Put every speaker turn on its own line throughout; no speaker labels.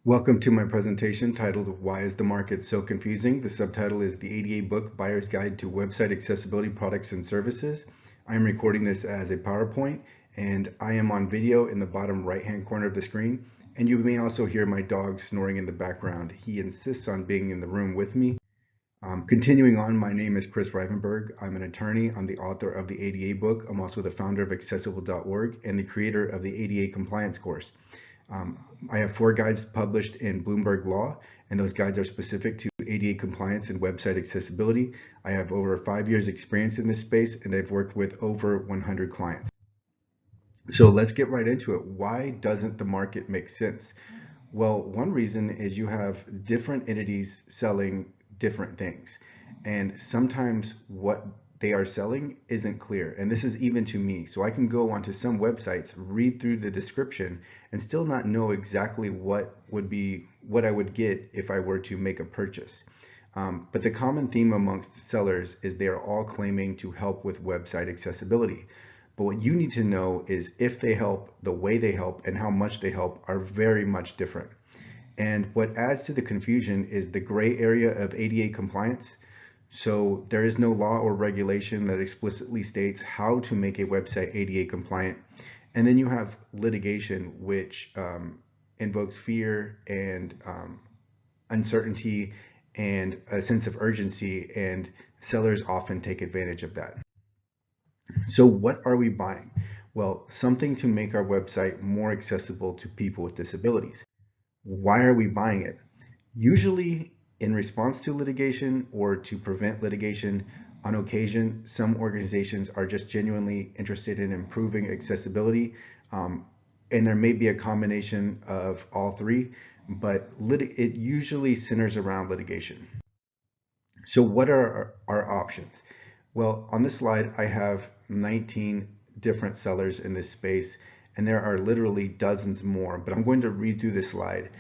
Welcome to my presentation titled Why is the Market So Confusing? The subtitle is The ADA Book Buyer's Guide to Website Accessibility Products and Services. I am recording this as a PowerPoint and I am on video in the bottom right hand corner of the screen, and you may also hear my dog snoring in the background. He insists on being in the room with me. Continuing on, my name is Kris Rivenburgh. I'm an attorney. I'm the author of the ADA book. I'm also the founder of Accessibility.works and the creator of the ADA compliance course. I have 4 guides published in Bloomberg Law, and those guides are specific to ADA compliance and website accessibility. I have over 5 years experience in this space, and I've worked with over 100 clients. So let's get right into it. Why doesn't the market make sense? Well, one reason is you have different entities selling different things, and sometimes what they are selling isn't clear, and this is even to me. So I can go onto some websites, read through the description, and still not know exactly what I would get if I were to make a purchase. But the common theme amongst sellers is they are all claiming to help with website accessibility. But what you need to know is if they help, the way they help, and how much they help are very much different. And what adds to the confusion is the gray area of ADA compliance. So there is no law or regulation that explicitly states how to make a website ADA compliant. And then you have litigation, which invokes fear and uncertainty and a sense of urgency, and sellers often take advantage of that. So what are we buying? Well, something to make our website more accessible to people with disabilities. Why are we buying it? Usually in response to litigation or to prevent litigation. On occasion, some organizations are just genuinely interested in improving accessibility, and there may be a combination of all three, but it usually centers around litigation. So what are our options? Well, on this slide, I have 19 different sellers in this space, and there are literally dozens more, but I'm going to read through this slide.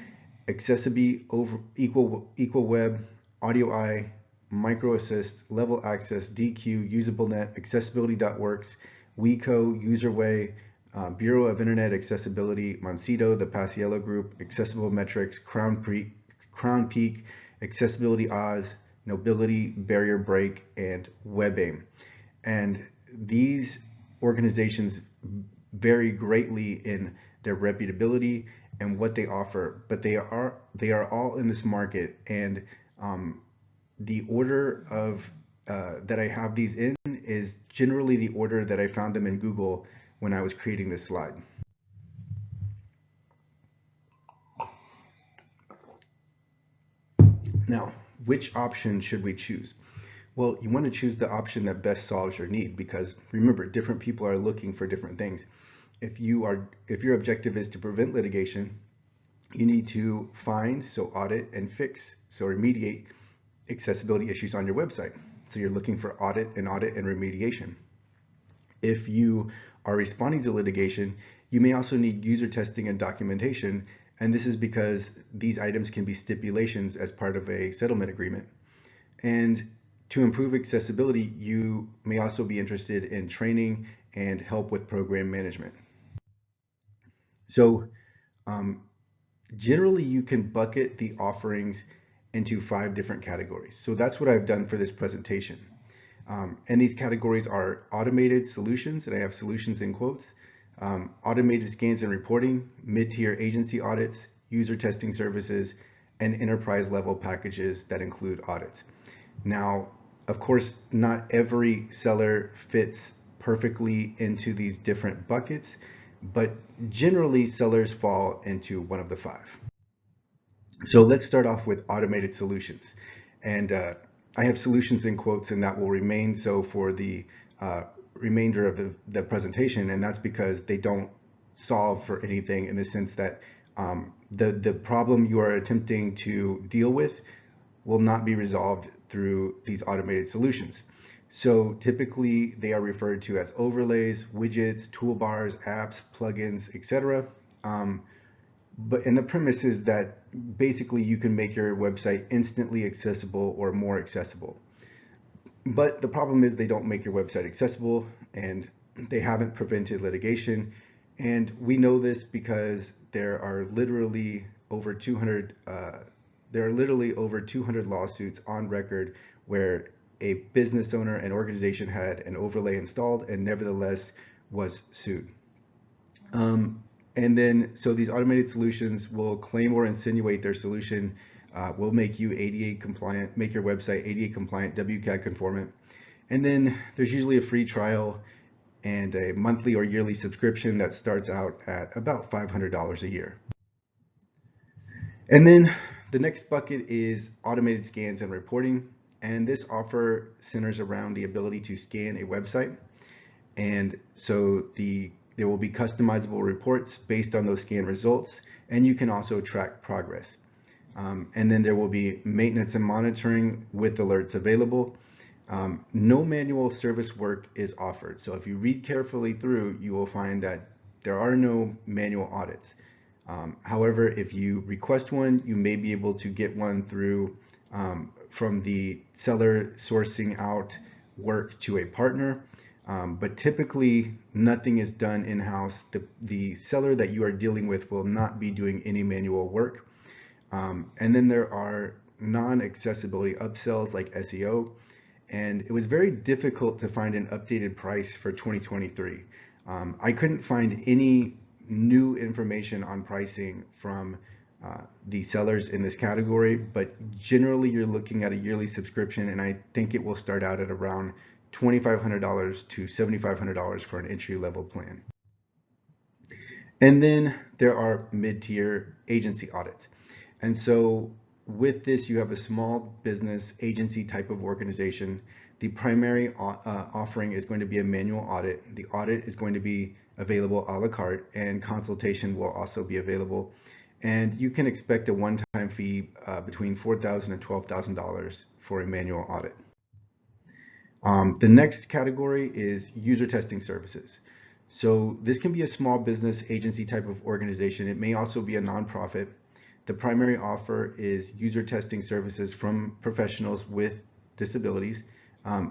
AccessiBe, EqualWeb, AudioEye, MicroAssist, Level Access, Deque, UsableNet, Accessibility.works, WeCo, UserWay, Bureau of Internet Accessibility, Monsido, the Paciello Group, Accessible Metrics, CrownPeak, AccessibilityOz, Knowbility, BarrierBreak, and WebAIM. And these organizations vary greatly in their reputability and what they offer, but they are all in this market, and the order of that I have these in is generally the order that I found them in Google when I was creating this slide. Now, which option should we choose? Well, you want to choose the option that best solves your need, because remember, different people are looking for different things. If your objective is to prevent litigation, you need to find, so audit, and fix, so remediate accessibility issues on your website. So you're looking for audit and remediation. If you are responding to litigation, you may also need user testing and documentation, and this is because these items can be stipulations as part of a settlement agreement. And to improve accessibility, you may also be interested in training and help with program management. So generally you can bucket the offerings into 5 different categories. So that's what I've done for this presentation. And these categories are automated solutions, and I have solutions in quotes, automated scans and reporting, mid-tier agency audits, user testing services, and enterprise level packages that include audits. Now, of course, not every seller fits perfectly into these different buckets, but generally sellers fall into one of the 5. So let's start off with automated solutions. And I have solutions in quotes, and that will remain so for the remainder of the presentation, and that's because they don't solve for anything in the sense that the problem you are attempting to deal with will not be resolved through these automated solutions. So typically they are referred to as overlays, widgets, toolbars, apps, plugins, etc. But the premise is that basically you can make your website instantly accessible or more accessible. But the problem is they don't make your website accessible, and they haven't prevented litigation. And we know this because there are literally over 200 lawsuits on record where a business owner and organization had an overlay installed and nevertheless was sued. And then, so these automated solutions will claim or insinuate their solution will make you ADA compliant, make your website ADA compliant, WCAG conformant. And then there's usually a free trial and a monthly or yearly subscription that starts out at about $500 a year. And then the next bucket is automated scans and reporting. And this offer centers around the ability to scan a website. And so there will be customizable reports based on those scan results, and you can also track progress. And then there will be maintenance and monitoring with alerts available. No manual service work is offered. So if you read carefully through, you will find that there are no manual audits. However, if you request one, you may be able to get one through from the seller sourcing out work to a partner. But typically nothing is done in-house. The seller that you are dealing with will not be doing any manual work. And then there are non-accessibility upsells like SEO. And it was very difficult to find an updated price for 2023. I couldn't find any new information on pricing from the sellers in this category, but generally you're looking at a yearly subscription, and I think it will start out at around $2,500 to $7,500 for an entry-level plan. And then there are mid-tier agency audits. And so with this, you have a small business agency type of organization. The primary offering is going to be a manual audit. The audit is going to be available a la carte, and consultation will also be available. And you can expect a one-time fee between $4,000 and $12,000 for a manual audit. The next category is user testing services. So this can be a small business agency type of organization. It may also be a nonprofit. The primary offer is user testing services from professionals with disabilities.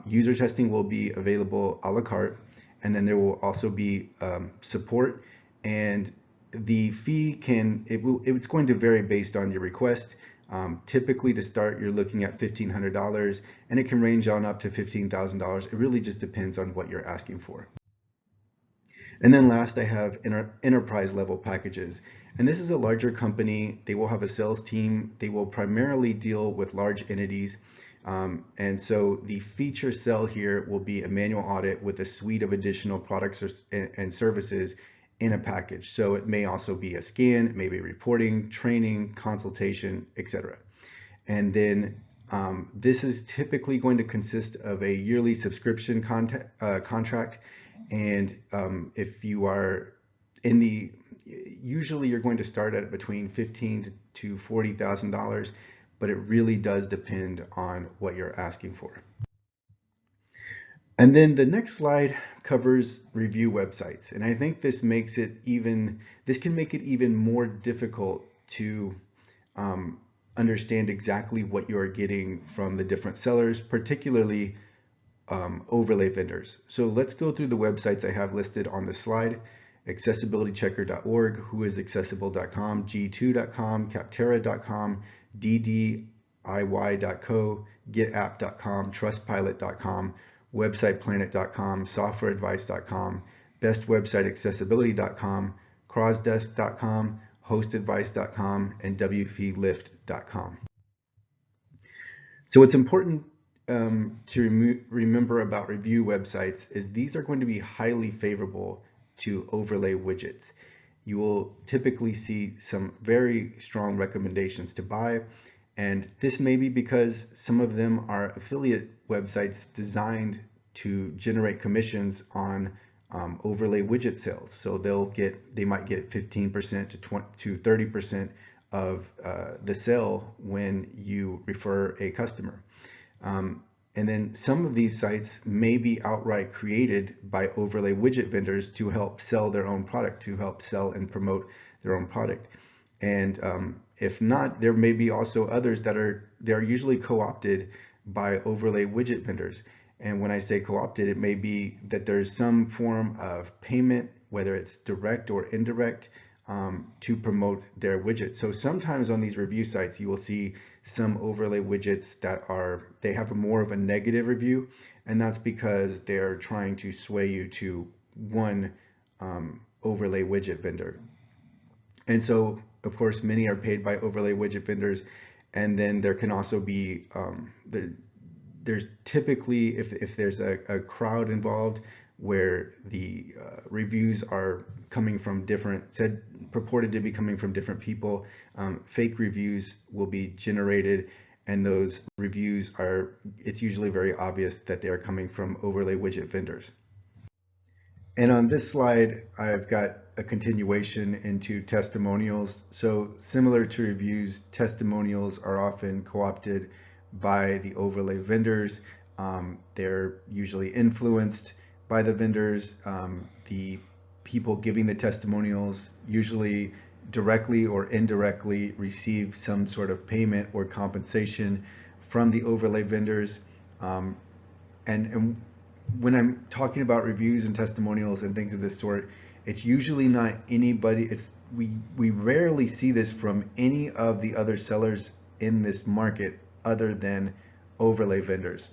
User testing will be available a la carte, and then there will also be support, and the fee it's going to vary based on your request. Typically to start, you're looking at $1,500, and it can range on up to $15,000. It really just depends on what you're asking for. And then last, I have enterprise level packages. And this is a larger company. They will have a sales team. They will primarily deal with large entities. And so the feature sell here will be a manual audit with a suite of additional products and services in a package. So it may also be a scan, maybe reporting, training, consultation, etc. And then this is typically going to consist of a yearly subscription contract. And if you are usually you're going to start at between $15,000 to $40,000, but it really does depend on what you're asking for. And then the next slide covers review websites. And I think this can make it even more difficult to understand exactly what you're getting from the different sellers, particularly overlay vendors. So let's go through the websites I have listed on the slide. AccessibilityChecker.org, whoisaccessible.com, G2.com, Capterra.com, DDIY.co, GetApp.com, TrustPilot.com, WebsitePlanet.com, SoftwareAdvice.com, BestWebsiteAccessibility.com, CrossDesk.com, HostAdvice.com, and WPLift.com. So what's important to remember about review websites is these are going to be highly favorable to overlay widgets. You will typically see some very strong recommendations to buy, and this may be because some of them are affiliate websites designed to generate commissions on overlay widget sales. So they might get 15% to 30% of the sale when you refer a customer. And then some of these sites may be outright created by overlay widget vendors to help sell their own product, to help sell and promote their own product. And if not, there may be also others that are usually co-opted by overlay widget vendors. And when I say co-opted, it may be that there's some form of payment whether it's direct or indirect, to promote their widget. So sometimes on these review sites, you will see some overlay widgets that they have more of a negative review, and that's because they're trying to sway you to one overlay widget vendor. And so, of course, many are paid by overlay widget vendors, and then there can also be there's typically, if there's a crowd involved where the reviews are coming from purported to be coming from different people, fake reviews will be generated, and those reviews it's usually very obvious that they are coming from overlay widget vendors. And on this slide, I've got a continuation into testimonials. So similar to reviews, testimonials are often co-opted by the overlay vendors. They're usually influenced by the vendors. The people giving the testimonials usually directly or indirectly receive some sort of payment or compensation from the overlay vendors. And when I'm talking about reviews and testimonials and things of this sort, it's usually not anybody. We rarely see this from any of the other sellers in this market other than overlay vendors.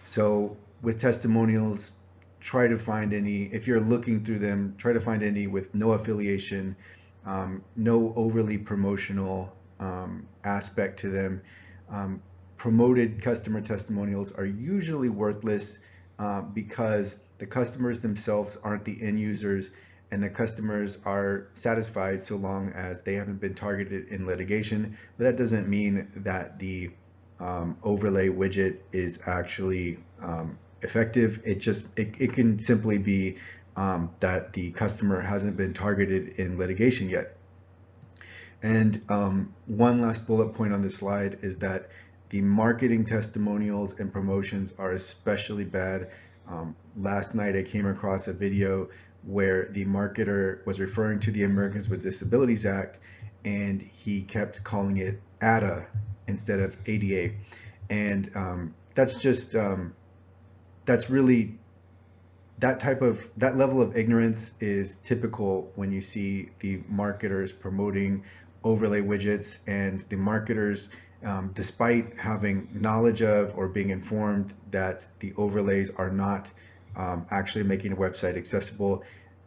So with testimonials, try to find any, if you're looking through them, try to find any with no affiliation, no overly promotional aspect to them. Promoted customer testimonials are usually worthless because the customers themselves aren't the end users, and the customers are satisfied so long as they haven't been targeted in litigation. But that doesn't mean that the overlay widget is actually effective. It can simply be that the customer hasn't been targeted in litigation yet. And one last bullet point on this slide is that the marketing testimonials and promotions are especially bad. Last night I came across a video where the marketer was referring to the Americans with Disabilities Act, and he kept calling it ADA instead of ADA. And that's just, that's really, that level of ignorance is typical when you see the marketers promoting overlay widgets, and the marketers, despite having knowledge of or being informed that the overlays are not actually making a website accessible,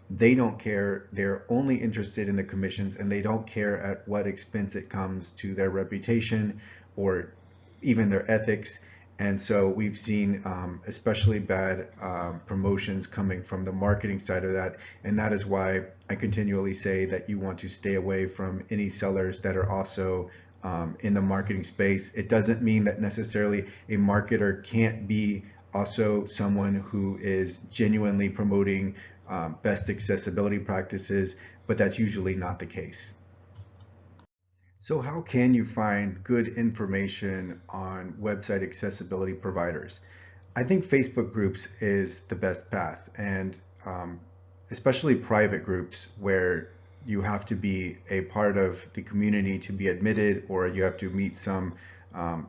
they don't care. They're only interested in the commissions, and they don't care at what expense it comes to their reputation or even their ethics. And so we've seen especially bad promotions coming from the marketing side of that. And that is why I continually say that you want to stay away from any sellers that are also in the marketing space. It doesn't mean that necessarily a marketer can't be also someone who is genuinely promoting best accessibility practices, but that's usually not the case. So how can you find good information on website accessibility providers? I think Facebook groups is the best path, and especially private groups where you have to be a part of the community to be admitted, or you have to meet some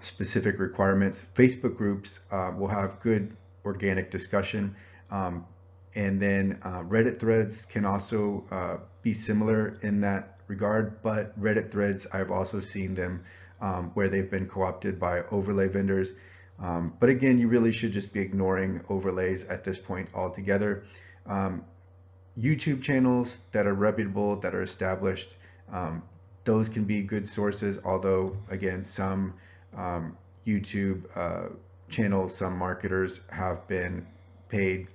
specific requirements. Facebook groups will have good organic discussion, and then Reddit threads can also be similar in that regard, but Reddit threads, I've also seen them where they've been co-opted by overlay vendors. But again, you really should just be ignoring overlays at this point altogether. YouTube channels that are reputable, that are established, those can be good sources, although again, some YouTube channels, some marketers have been paid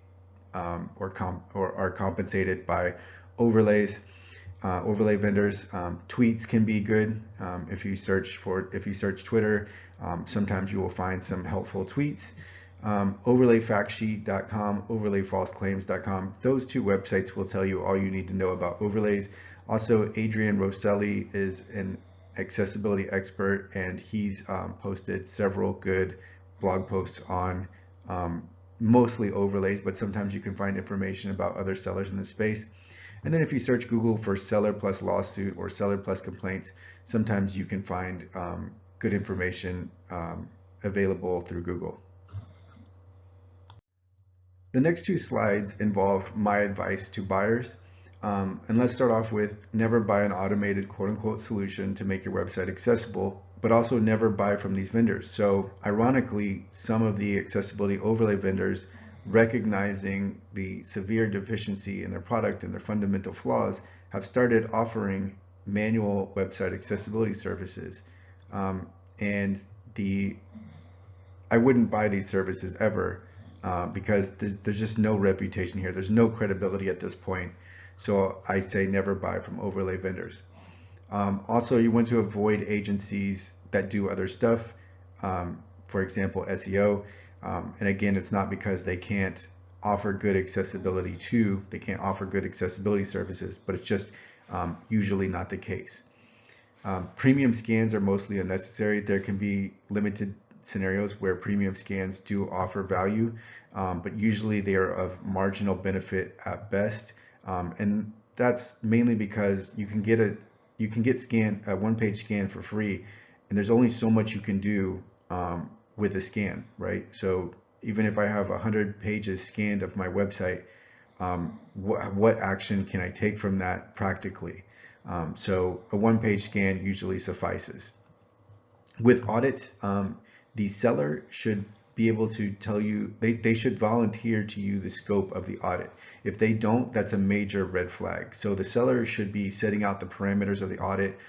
or are compensated by overlays. Overlay vendors. Tweets can be good. If you search Twitter, sometimes you will find some helpful tweets. Overlayfactsheet.com, overlayfalseclaims.com. Those two websites will tell you all you need to know about overlays. Also, Adrian Rosselli is an accessibility expert, and he's posted several good blog posts on mostly overlays, but sometimes you can find information about other sellers in the space. And then if you search Google for seller plus lawsuit or seller plus complaints, sometimes you can find good information available through Google. The next two slides involve my advice to buyers. And let's start off with never buy an automated quote-unquote solution to make your website accessible, but also never buy from these vendors. So ironically, some of the accessibility overlay vendors, recognizing the severe deficiency in their product and their fundamental flaws, have started offering manual website accessibility services. And I wouldn't buy these services ever because there's just no reputation here. There's no credibility at this point. So I say never buy from overlay vendors. Also, you want to avoid agencies that do other stuff, for example, SEO. And again, it's not because they can't offer good accessibility they can't offer good accessibility services, but it's just usually not the case. Premium scans are mostly unnecessary. There can be limited scenarios where premium scans do offer value, but usually they are of marginal benefit at best. And that's mainly because you can get a one-page scan for free, and there's only so much you can do with a scan, right? So even if I have 100 pages scanned of my website, what action can I take from that practically? So a one-page scan usually suffices. With audits, the seller should be able to tell you, they should volunteer to you the scope of the audit. If they don't, that's a major red flag. So the seller should be setting out the parameters of the audit,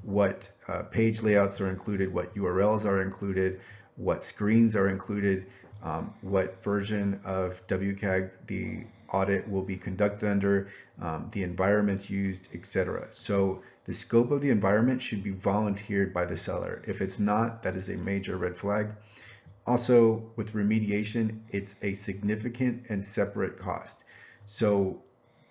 what page layouts are included, what URLs are included, what screens are included, what version of WCAG the audit will be conducted under, the environments used, etc. So the scope of the environment should be volunteered by the seller. If it's not, that is a major red flag. Also, with remediation, it's a significant and separate cost. So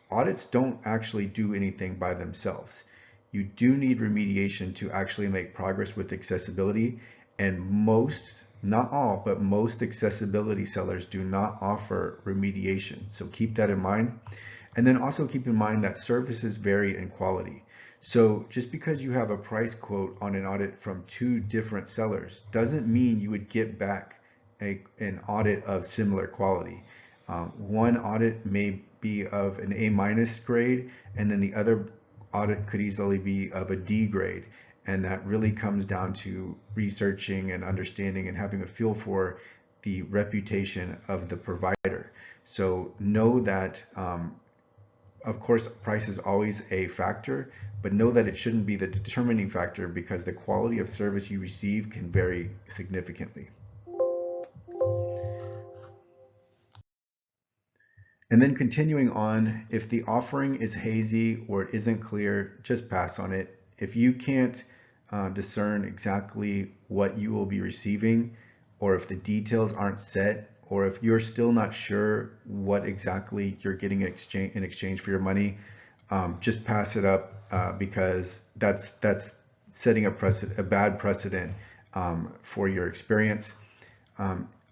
audits don't actually do anything by themselves. You do need remediation to actually make progress with accessibility, and most, not all, but most accessibility sellers do not offer remediation. So keep that in mind. And then also keep in mind that services vary in quality. So just because you have a price quote on an audit from 2 different sellers doesn't mean you would get back an audit of similar quality. One audit may be of an A- grade, and then the other audit could easily be of a D grade. And that really comes down to researching and understanding and having a feel for the reputation of the provider. So know that, of course, price is always a factor, but know that it shouldn't be the determining factor because the quality of service you receive can vary significantly. And then continuing on, if the offering is hazy or it isn't clear, just pass on it. If you can't discern exactly what you will be receiving, or if the details aren't set, or if you're still not sure what exactly you're getting in exchange for your money, just pass it up because that's setting a bad precedent for your experience.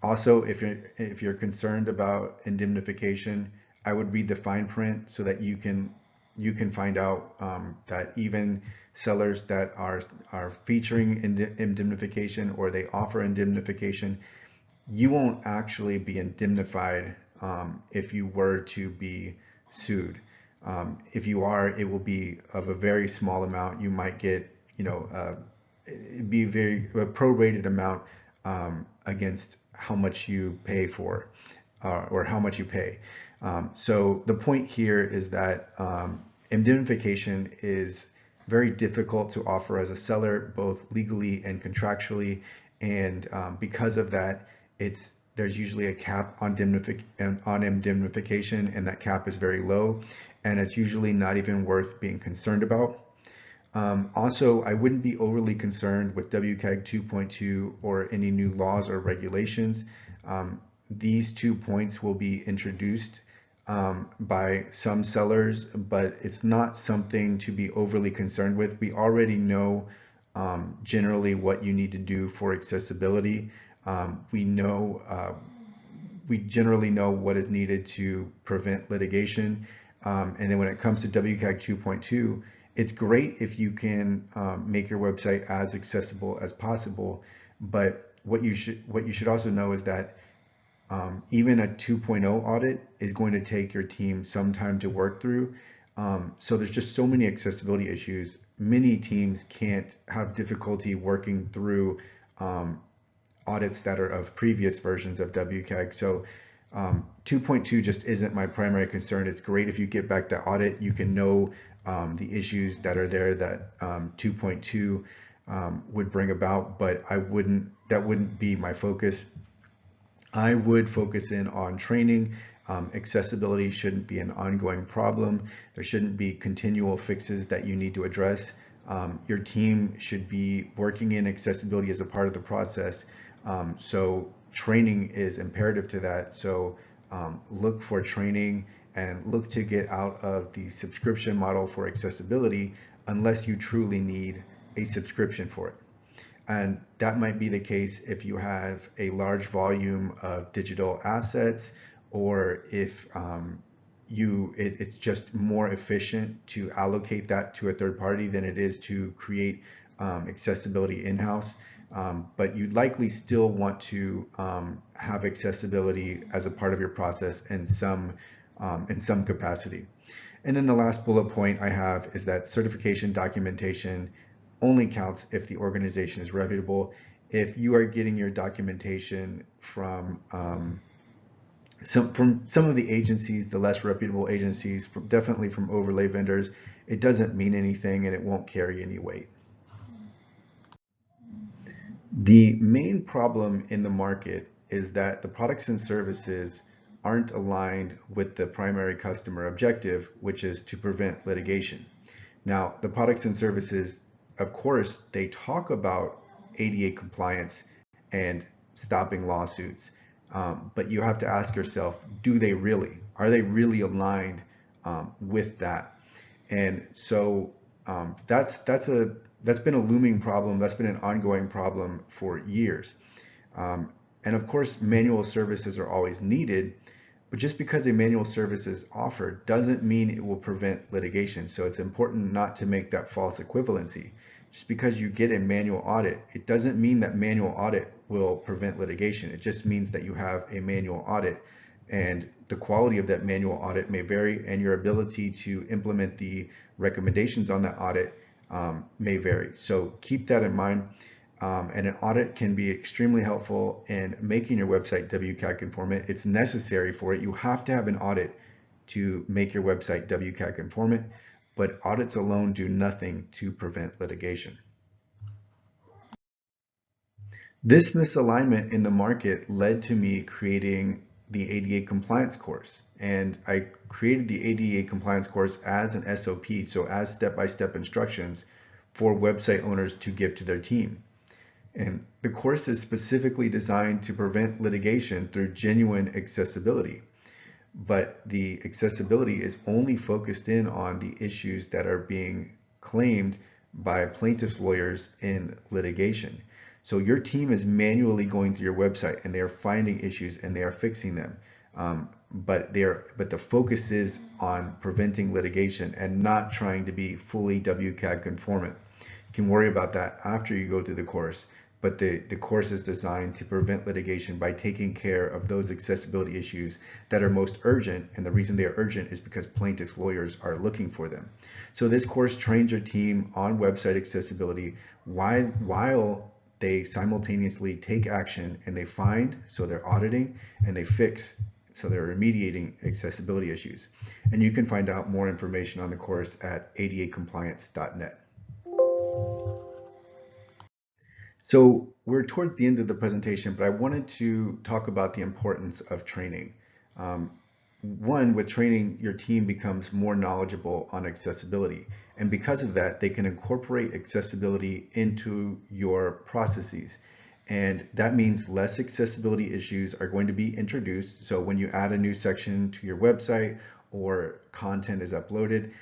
Also, if you're concerned about indemnification, I would read the fine print so that you can find out that even sellers that are featuring indemnification or they offer indemnification, you won't actually be indemnified if you were to be sued. If you are, it will be of a very small amount. You might get, it'd be a prorated amount against how much you pay for or how much you pay. So the point here is that indemnification is very difficult to offer as a seller, both legally and contractually, and because of that, there's usually a cap on indemnification, and that cap is very low, and it's usually not even worth being concerned about. Also, I wouldn't be overly concerned with WCAG 2.2 or any new laws or regulations. These 2 points will be introduced by some sellers, but it's not something to be overly concerned with. We already know generally what you need to do for accessibility. We generally know what is needed to prevent litigation. And then when it comes to WCAG 2.2, it's great if you can make your website as accessible as possible, but what you should also know is that even a 2.0 audit is going to take your team some time to work through. So there's just so many accessibility issues. Many teams can't have difficulty working through audits that are of previous versions of WCAG. So 2.2 just isn't my primary concern. It's great if you get back that audit, you can know the issues that are there that 2.2 would bring about, but that wouldn't be my focus. I would focus in on training. Accessibility shouldn't be an ongoing problem. There shouldn't be continual fixes that you need to address. Your team should be working in accessibility as a part of the process. So training is imperative to that. So look for training and look to get out of the subscription model for accessibility unless you truly need a subscription for it. And that might be the case if you have a large volume of digital assets, or if it's just more efficient to allocate that to a third party than it is to create accessibility in-house. But you'd likely still want to have accessibility as a part of your process in some capacity. And then the last bullet point I have is that certification documentation only counts if the organization is reputable. If you are getting your documentation from some of the agencies, the less reputable agencies, definitely from overlay vendors, it doesn't mean anything and it won't carry any weight. The main problem in the market is that the products and services aren't aligned with the primary customer objective, which is to prevent litigation. Now, the products and services, of course, they talk about ADA compliance and stopping lawsuits, but you have to ask yourself, do they really? Are they really aligned with that? And so that's been a looming problem. That's been an ongoing problem for years. And of course, manual services are always needed, but just because a manual service is offered doesn't mean it will prevent litigation. So it's important not to make that false equivalency. Just because you get a manual audit, it doesn't mean that manual audit will prevent litigation. It just means that you have a manual audit, and the quality of that manual audit may vary, and your ability to implement the recommendations on that audit may vary. So keep that in mind. And an audit can be extremely helpful in making your website WCAG conformant. It's necessary for it. You have to have an audit to make your website WCAG conformant, but audits alone do nothing to prevent litigation. This misalignment in the market led to me creating the ADA compliance course. And I created the ADA compliance course as an SOP, so as step-by-step instructions for website owners to give to their team. And the course is specifically designed to prevent litigation through genuine accessibility. But the accessibility is only focused in on the issues that are being claimed by plaintiffs' lawyers in litigation. So your team is manually going through your website and they are finding issues and they are fixing them. But the focus is on preventing litigation and not trying to be fully WCAG conformant. You can worry about that after you go through the course, but the course is designed to prevent litigation by taking care of those accessibility issues that are most urgent, and the reason they are urgent is because plaintiffs' lawyers are looking for them. So this course trains your team on website accessibility while they simultaneously take action and they find, so they're auditing, and they fix, so they're remediating accessibility issues. And you can find out more information on the course at adacompliance.net. So we're towards the end of the presentation, but I wanted to talk about the importance of training. One, with training, your team becomes more knowledgeable on accessibility. And because of that, they can incorporate accessibility into your processes. And that means less accessibility issues are going to be introduced. So when you add a new section to your website or content is uploaded,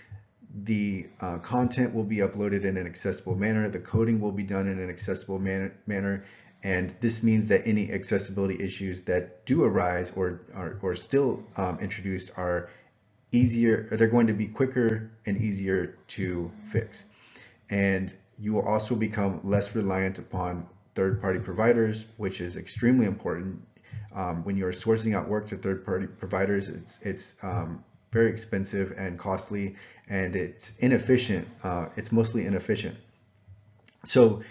the content will be uploaded in an accessible manner. The coding will be done in an accessible manner. And this means that any accessibility issues that do arise or still introduced are easier, or they're going to be quicker and easier to fix. And you will also become less reliant upon third-party providers, which is extremely important. When you're sourcing out work to third-party providers, it's very expensive and costly, and it's inefficient. It's mostly inefficient. So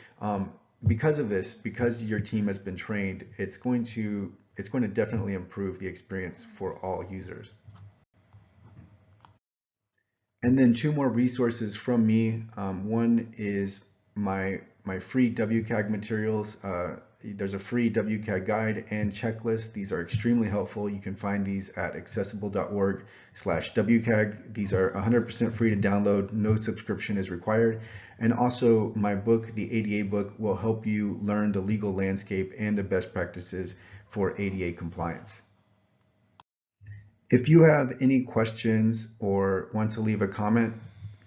because of this, because your team has been trained, it's going to definitely improve the experience for all users. And then two more resources from me. One is my free WCAG materials. There's a free WCAG guide and checklist. These are extremely helpful. You can find these at Accessible.org/WCAG. These are 100% free to download. No subscription is required. And also my book, the ADA book, will help you learn the legal landscape and the best practices for ADA compliance. If you have any questions or want to leave a comment,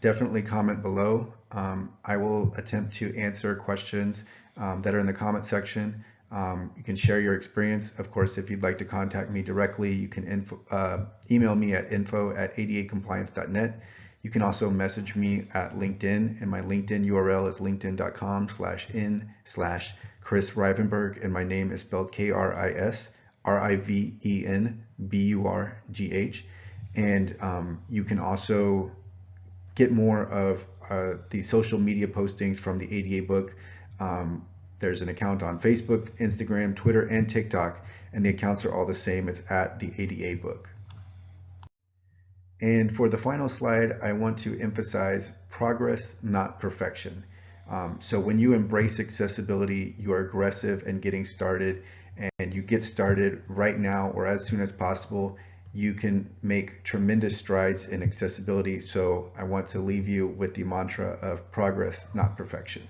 definitely comment below. I will attempt to answer questions that are in the comment section. You can share your experience. Of course, if you'd like to contact me directly, you can email me at info@adacompliance.net. You can also message me at LinkedIn, and my LinkedIn URL is linkedin.com/in/Kris Rivenburgh, and my name is spelled KrisRivenburgh. And you can also get more of the social media postings from the ADA book. There's an account on Facebook, Instagram, Twitter, and TikTok, and the accounts are all the same. It's at the ADA book. And for the final slide, I want to emphasize progress, not perfection. So when you embrace accessibility, you are aggressive and getting started, and you get started right now or as soon as possible, you can make tremendous strides in accessibility. So I want to leave you with the mantra of progress, not perfection.